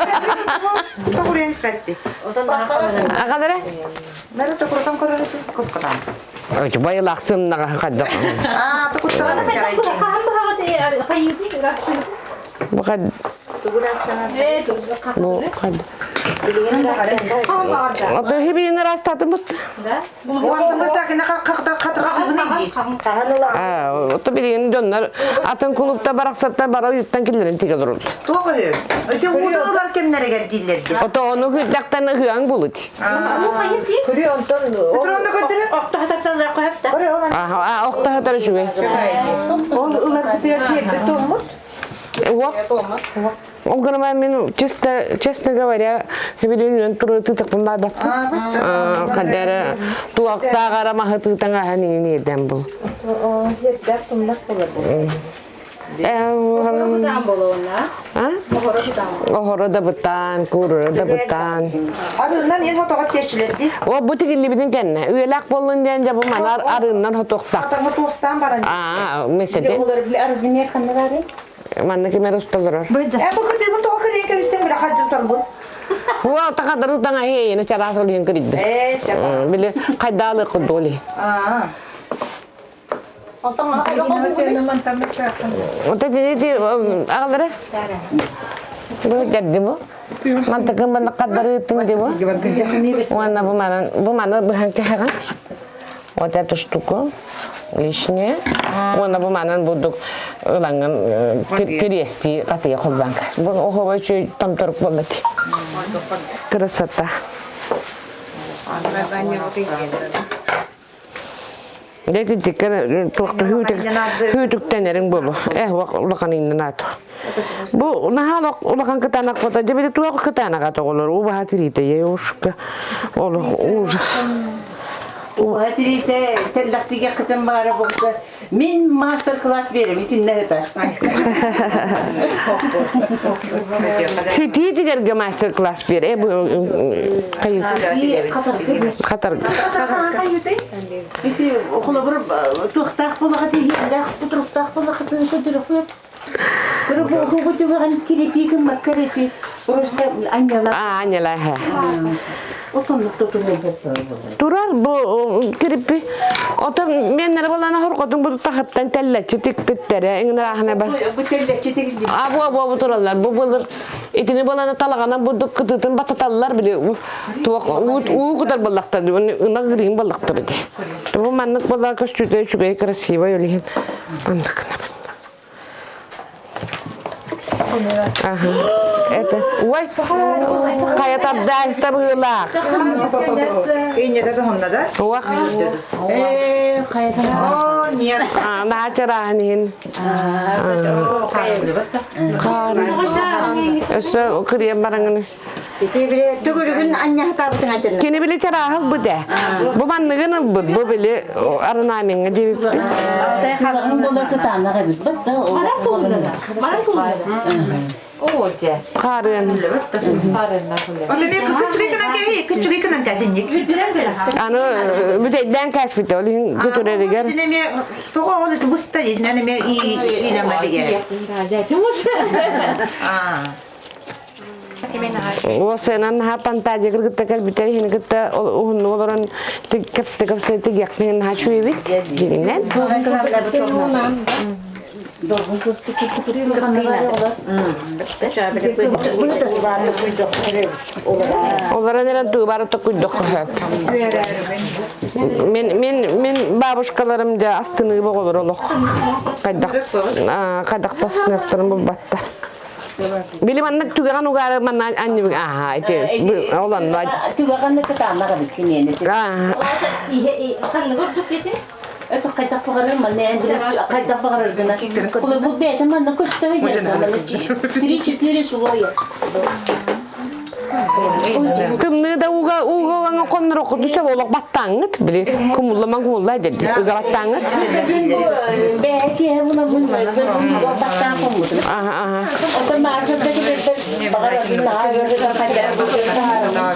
Tokuruya nispetti. Akadara? Mera tokurutan kororası kuskadan. Oy bayılaksın naga kadar. Tokurutan bir kere. Bu kad bu kad. O da hep yine rastladım. Уасыңыздакына катырыкты нейди? O da bilin dönler. Atın kulüpte baraksatlar bara yuttan killerin tigeler oldu. To'g'ri. Öte udalar kimlere geldiler? O da onu hüddaktan hıyan bulut. Petronda götürü. Aha, okta hatar şu. Ular bu yer Tomut. Он говорит, мен честно говоря, хевелин туры тытыкпын бада. Кадары туакта карамахы тытаңа хани неден бул. Охоро да бутан, куры да бутан. Арынан ен фотограф кешчилерди. О бу тигилибидин кенне. Үелак болун ден жабы манар арынан хотоктак. Атаңы тостан баран. Меседе. Олар биле арзыне каннары. Манна кеме русталар. Bu kedi bu to'g'ri ekebizden bir hajjim torbun. Уа такадыр таңа хейне чарасыл ен кирди. Şaka. Биле кайдалы кудоли. Ote jadi agak bu jadi bu mantakkan banyak kadar itu jadi bu warna bu bahan cahaya ote terus tuku listnya warna bu buduk ulangan kiriesti katanya khulbang bu oh baca tamtar banget kerasata Jadi jika waktu hidup tenerin bolu, ulakan ini nato. Bu, nah ulakan ketanak kota, jadi itu aku ketanak atau kalau ubah hati itu ya uska, Hatırite tellaktiga kıtım bara bokta. Min master class verim için ne hata. Siti tiga master class bir, bu kayu katar. Iti okula bir tuhtak bana hadi hilah putruktak bana hadi kuduruk. Kuru bu tuh kan kiripi ke makareti. Prosta anjala. Anjala ha. Otonluk tutumu. Turar bu kiripi. Otom menler balana horkotun bu tahattan telleçi tikpittere. İngin rahane bak. Bu telleçi tikpittere. Bu turallar. Bu bulur. İtini balana talagana bu kıtıtın batatallar bile. Tuak u kadar balıkta diyor. Ona girin balıktır diye. Bu manlık balık kaçtı şu kadar krasiva yolihin. Manlık ne? Aha. Это. Ой. Kayak tabdas tabulak. İğne de homda da. Wah. Kayak Oh, niat. Nah cerahin. Esa kriya barangani. Iti bile tugurun anya tabutun aja. Kini bile cerah bu deh. Bu mannegan bu bile arnaming aja. Kayak bola ketana kabit betul. Karen. Öyle bir küçük yıkınan kesinlik. Anu müdden kasbite olin götüreriger. Ne togo oldu bu staj ne me ilamadi ya. O senan ha pantalla kita kalbite hin kita uhun olaran kapsite tigaknin ha çuivit. Dilinden. Onlara neden tuğbara takıyorduk hep. Men babuşkalarım da astını gibi olur oluk. Kadak tasnaklarım bu battar. Bilim annak tuğan ugar manna anne itu olan var. Tuğan ne ketana kabit kini ne. Itu kayda pagarır mı ne? Kayda pagarır gına. Kulu bu bete manna kusta hocam. Tiri suloya. Kemne da uga ang konro ko sa bolak batanget bili kumulla jadi uga batanget. Belki buna batang kamu. Aha. Oke masuk dari pagarır gına. Kayda pagarır.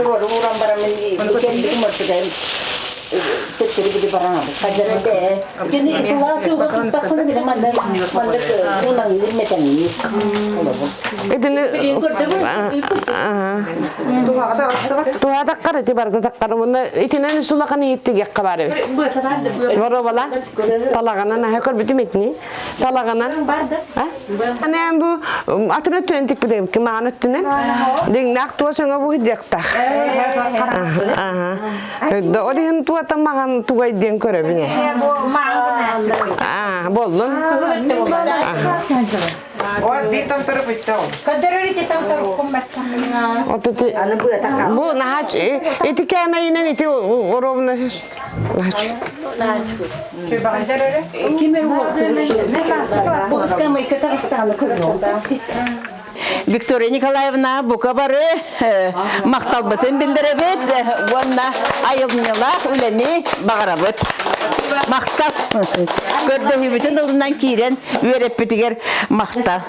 Orang barang ini bukan di umur sedang. Tepkili bir barana bu. Kaderinde. Gene kulağısı yok. Bakını bile mandak ulan girmeden iyi. Edini Tuhağa da astı bak. tuğa takkar eti barda takkar bunda itinen sulakan yitti gekka bari. Varo bala talaganan hakor bitim etni talaganan ha anem bu atına töntik bidem ki mağan öttünen ding nak tuğa sonra bu hidekta aha da odin tuğa tamahan tuğa idin körebine bollun O bir tam tarafı itti o. ototi bu nahaç eti kemeğinen eti orobna Bu ıskamayı Katarıstan'ı koyuyor. Виктория Николаевна bu kabarı maktalbatın bildirebet. Onunla ayılmıyorlar, öleni bağırabet. Maktal. Gördüğü bütün olduğundan kiren verip bitiger maktal.